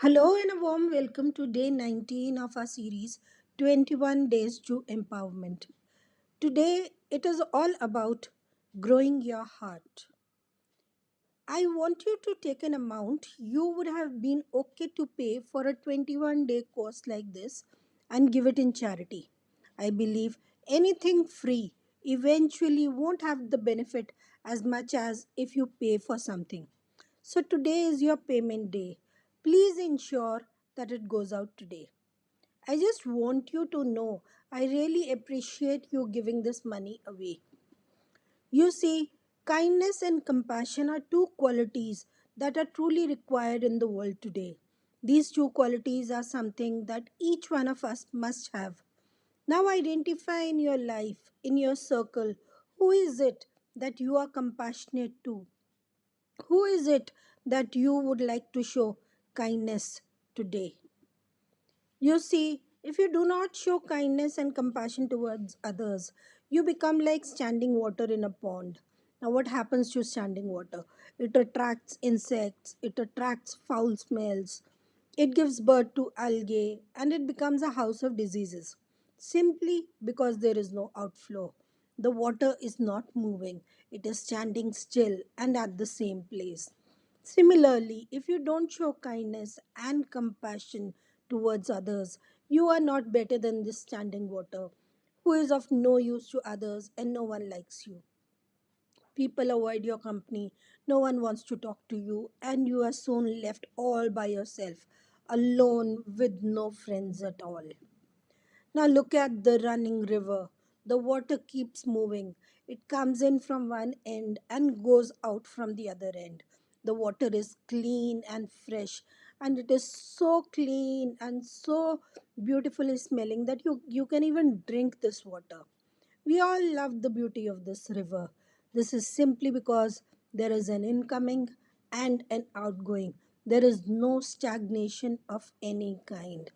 Hello and a warm welcome to day 19 of our series 21 Days to Empowerment. Today it is all about growing your heart. I want you to take an amount you would have been okay to pay for a 21-day course like this and give it in charity. I believe anything free eventually won't have the benefit as much as if you pay for something. So today is your payment day. Please ensure that it goes out today. I just want you to know I really appreciate you giving this money away. You see, kindness and compassion are two qualities that are truly required in the world today. These two qualities are something that each one of us must have. Now identify in your life, in your circle, who is it that you are compassionate to? Who is it that you would like to show kindness today? You see, if you do not show kindness and compassion towards others, you become like standing water in a pond. Now, what happens to standing water? It attracts insects, it attracts foul smells, it gives birth to algae, and it becomes a house of diseases simply because there is no outflow. The water is not moving, it is standing still and at the same place. Similarly, if you don't show kindness and compassion towards others, you are not better than this standing water, who is of no use to others and no one likes you. People avoid your company, no one wants to talk to you, and you are soon left all by yourself, alone with no friends at all. Now look at the running river. The water keeps moving. It comes in from one end and goes out from the other end. The water is clean and fresh, and it is so clean and so beautifully smelling that you can even drink this water. We all love the beauty of this river. This is simply because there is an incoming and an outgoing. There is no stagnation of any kind.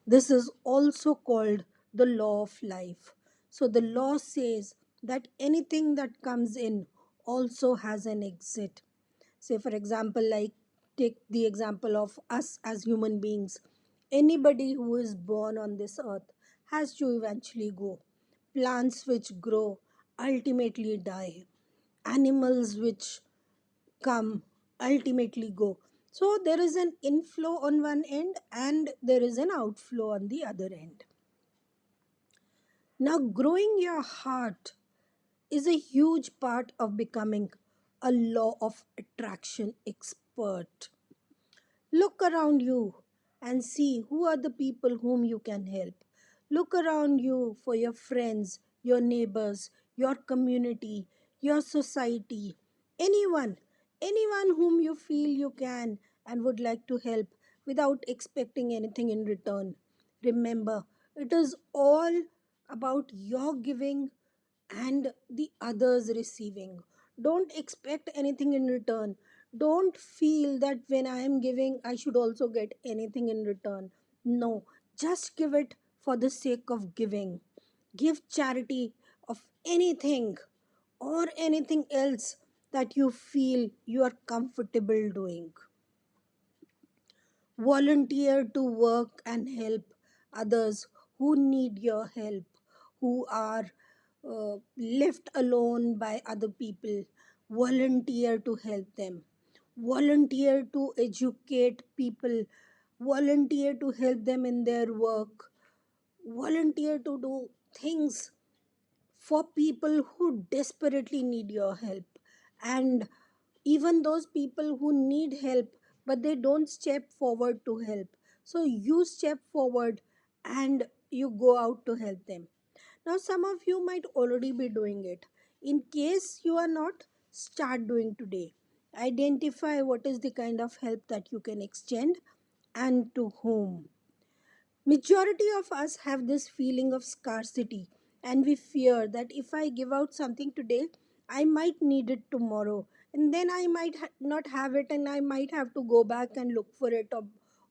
This is also called the law of life. So, the law says that anything that comes in also has an exit. Say, for example, like take the example of us as human beings. Anybody who is born on this earth has to eventually go. Plants which grow ultimately die. Animals which come ultimately go. So there is an inflow on one end and there is an outflow on the other end. Now, growing your heart is a huge part of becoming a law of attraction expert. Look around you and see who are the people whom you can help. Look around you for your friends, your neighbors, your community, your society, anyone, anyone whom you feel you can and would like to help without expecting anything in return. Remember, it is all about your giving and the others receiving. Don't expect anything in return. Don't feel that when I am giving, I should also get anything in return. No, just give it for the sake of giving. Give charity of anything or anything else that you feel you are comfortable doing. Volunteer to work and help others who need your help, who are left alone by other people. Volunteer to help them. Volunteer to educate people. Volunteer to help them in their work. Volunteer to do things for people who desperately need your help, and even those people who need help but they don't step forward to help, so you step forward and you go out to help them. Now some of you might already be doing it. In case you are not, start doing today. Identify what is the kind of help that you can extend and to whom. Majority of us have this feeling of scarcity, and we fear that if I give out something today, I might need it tomorrow, and then I might not have it, and I might have to go back and look for it,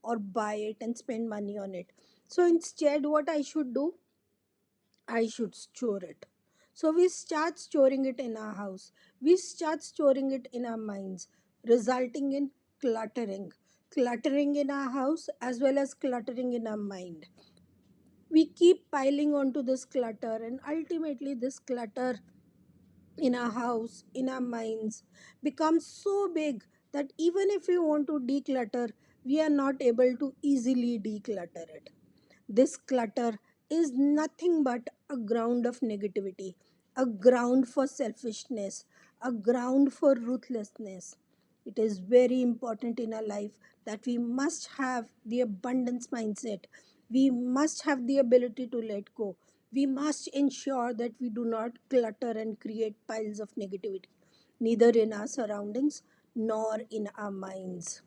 or buy it and spend money on it. So instead, what I should do, I should store it. So we start storing it in our house. We start storing it in our minds, resulting in cluttering. cluttering in our house as well as cluttering in our mind. We keep piling onto this clutter, and ultimately, this clutter in our house, in our minds, becomes so big that even if we want to declutter, we are not able to easily declutter it. This clutter is nothing but a ground of negativity, a ground for selfishness, a ground for ruthlessness. It is very important in our life that we must have the abundance mindset. We must have the ability to let go. We must ensure that we do not clutter and create piles of negativity, neither in our surroundings nor in our minds.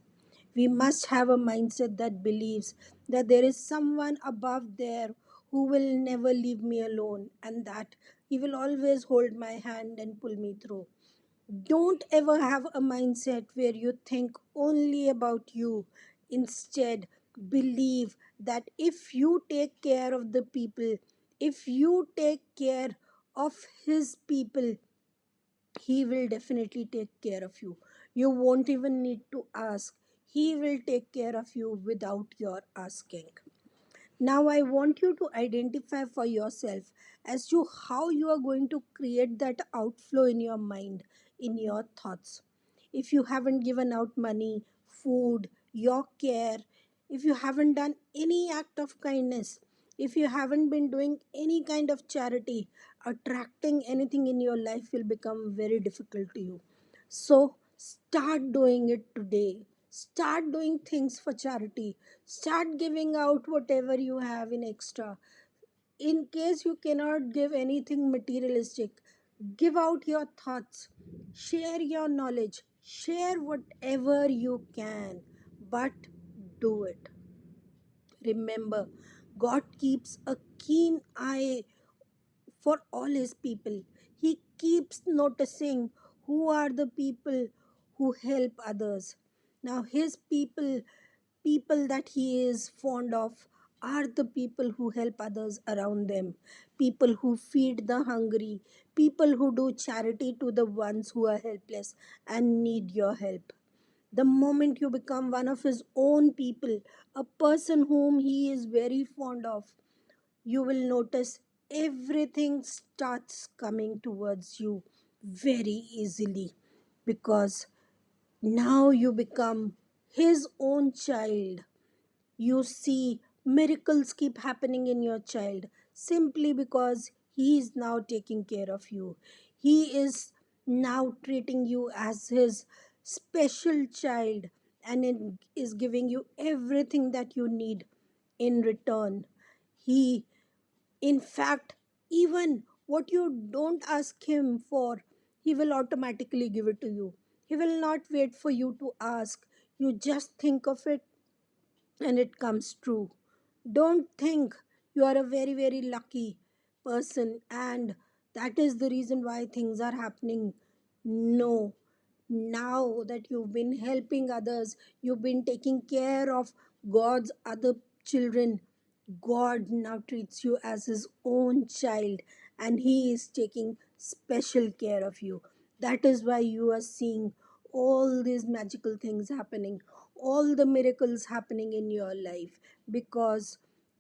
We must have a mindset that believes that there is someone above there who will never leave me alone, and that he will always hold my hand and pull me through. Don't ever have a mindset where you think only about you. Instead, believe that if you take care of the people, if you take care of his people, he will definitely take care of you. You won't even need to ask. He will take care of you without your asking. Now, I want you to identify for yourself as to how you are going to create that outflow in your mind, in your thoughts. If you haven't given out money, food, your care, if you haven't done any act of kindness, if you haven't been doing any kind of charity, attracting anything in your life will become very difficult to you. So, start doing it today. Start doing things for charity. Start giving out whatever you have in extra. In case you cannot give anything materialistic, give out your thoughts. Share your knowledge. Share whatever you can. But do it. Remember, God keeps a keen eye for all his people. He keeps noticing who are the people who help others. Now, his people that he is fond of, are the people who help others around them, people who feed the hungry, people who do charity to the ones who are helpless and need your help. The moment you become one of his own people, a person whom he is very fond of, you will notice everything starts coming towards you very easily, because now you become his own child. You see miracles keep happening in your child simply because he is now taking care of you. He is now treating you as his special child, and is giving you everything that you need in return. He, in fact, even what you don't ask him for, he will automatically give it to you. He will not wait for you to ask. You just think of it and it comes true. Don't think you are a very, very lucky person and that is the reason why things are happening. No. Now that you've been helping others, you've been taking care of God's other children, God now treats you as his own child and he is taking special care of you. That is why you are seeing all these magical things happening, all the miracles happening in your life, because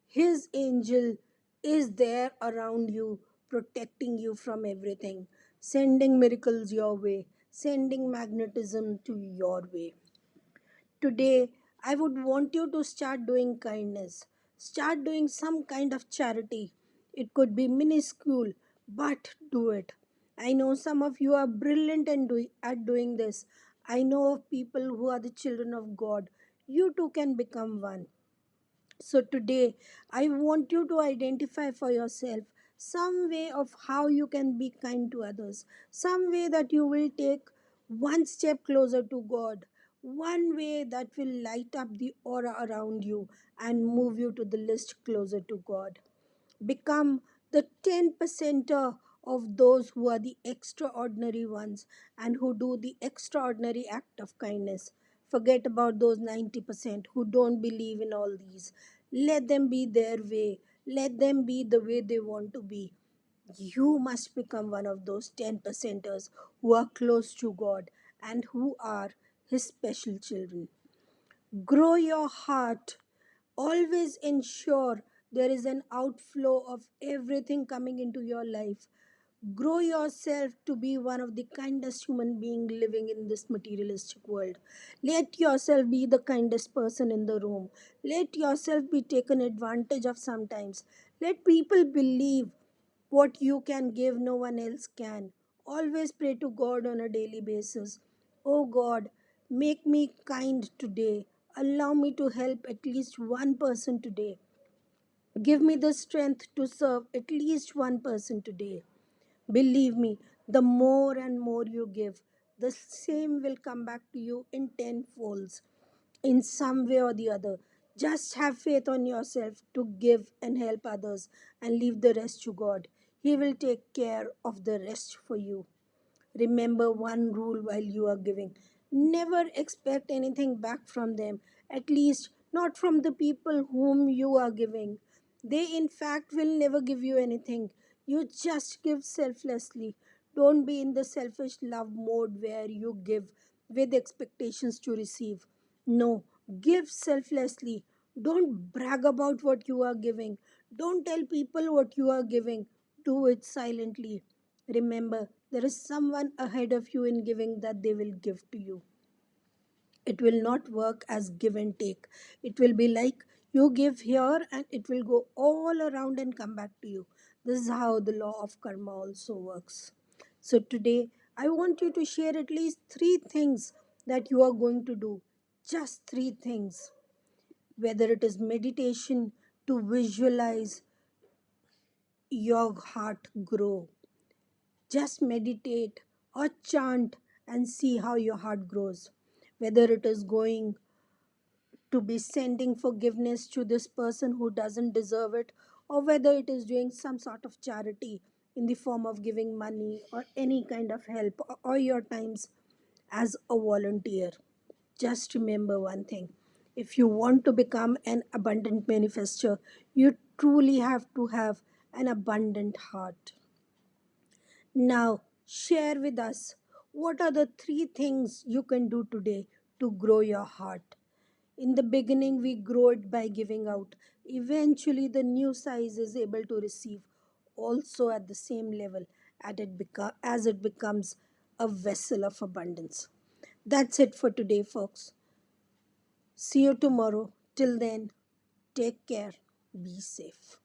his angel is there around you, protecting you from everything, sending miracles your way, sending magnetism to your way. Today, I would want you to start doing kindness. Start doing some kind of charity. It could be minuscule, but do it. I know some of you are brilliant at doing this. I know of people who are the children of God. You too can become one. So today, I want you to identify for yourself some way of how you can be kind to others, some way that you will take one step closer to God, one way that will light up the aura around you and move you to the list closer to God. Become the 10 percenter of those who are the extraordinary ones and who do the extraordinary act of kindness. Forget about those 90% who don't believe in all these. Let them be their way. Let them be the way they want to be. You must become one of those 10 percenters who are close to God and who are his special children. Grow your heart. Always ensure there is an outflow of everything coming into your life. Grow yourself to be one of the kindest human being living in this materialistic world. Let yourself be the kindest person in the room. Let yourself be taken advantage of sometimes. Let people believe what you can give, no one else can. Always pray to God on a daily basis. Oh God, make me kind today. Allow me to help at least one person today. Give me the strength to serve at least one person today. Believe me, the more and more you give, the same will come back to you in tenfolds in some way or the other. Just have faith on yourself to give and help others and leave the rest to God. He will take care of the rest for you. Remember one rule while you are giving: never expect anything back from them, at least not from the people whom you are giving. They, in fact, will never give you anything. You just give selflessly. Don't be in the selfish love mode where you give with expectations to receive. No, give selflessly. Don't brag about what you are giving. Don't tell people what you are giving. Do it silently. Remember, there is someone ahead of you in giving that they will give to you. It will not work as give and take. It will be like you give here and it will go all around and come back to you. This is how the law of karma also works. So today, I want you to share at least three things that you are going to do. Just three things. Whether it is meditation to visualize your heart grow, just meditate or chant and see how your heart grows. Whether it is going to be sending forgiveness to this person who doesn't deserve it, or whether it is doing some sort of charity in the form of giving money or any kind of help or your times as a volunteer. Just remember one thing: if you want to become an abundant manifester, you truly have to have an abundant heart. Now, share with us what are the three things you can do today to grow your heart. In the beginning, we grow it by giving out. Eventually, the new size is able to receive also at the same level as it becomes a vessel of abundance. That's it for today, folks. See you tomorrow. Till then, take care. Be safe.